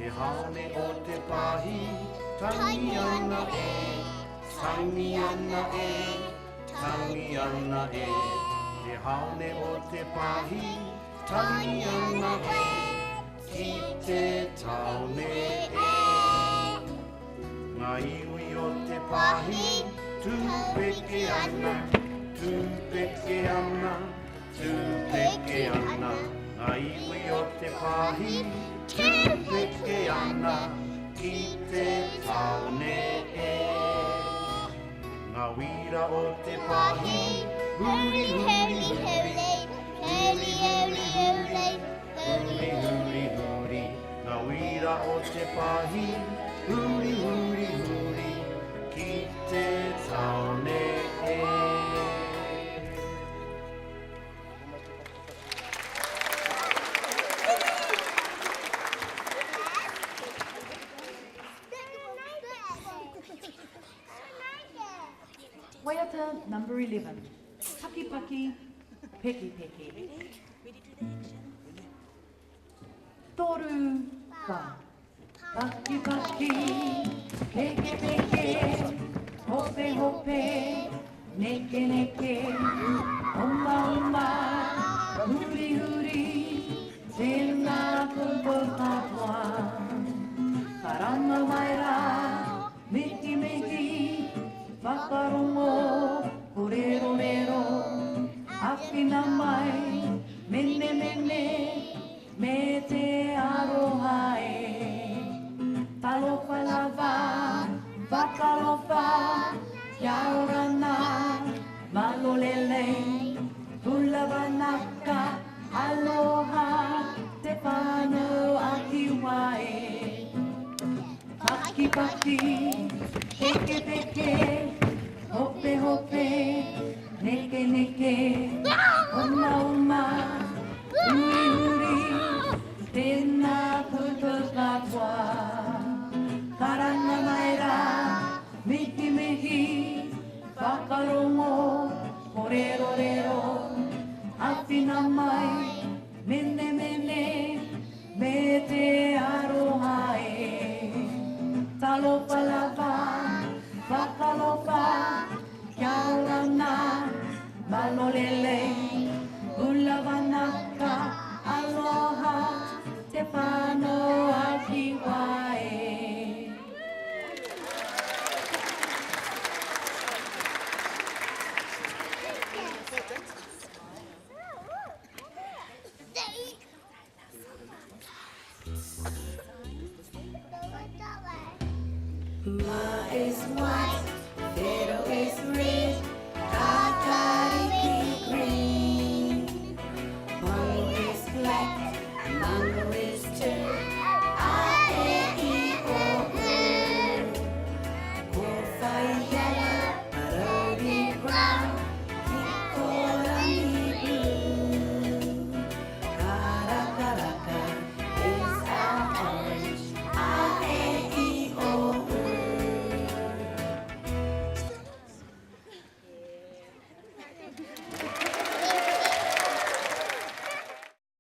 hane o te pahi, tangi ana e, tangi ana e, tangi ana e. Te hane o te pahi, tangi ana e, ki te taone e. Ngā iwi o te pahi, tūpeke ana, tūpeke ana, tūpeke ana. Ngā iwi o te pahi, tūpeke ana, ki te taone e. Ngā wira o te pahi, huri, huri, huri, huri, huri, huri, huri, huri, huri. Ngā wira o te pahi, huri, huri, huri, ki te taone e. Waiata number 11. Paki paki, peki peki. Toru pa. Paki paki, peke peke. Hope hope, neke neke. Oma oma, huri huri. Tēnā kuko katua. Karama waira, meki meki. Whakarongo, korero rero, hawhina mai, mene mene, me te aroha e. Talofa lava, whakalofa, kia ora nā, malolele, hulawanaka, aloha, te whānau aki wae. Paki paki, peke peke, hope hope, neke neke, oma oma, uri uri, tēnā puto katua. Karanga maira, mihi mihi, whakarongo, korero rero, hawhina mai, mene mene, me te aroha e. Talofa lava, whakalofa, kia ora nā, malolele, hulawanaka, aloha, te whānau aki wae. Ma is white.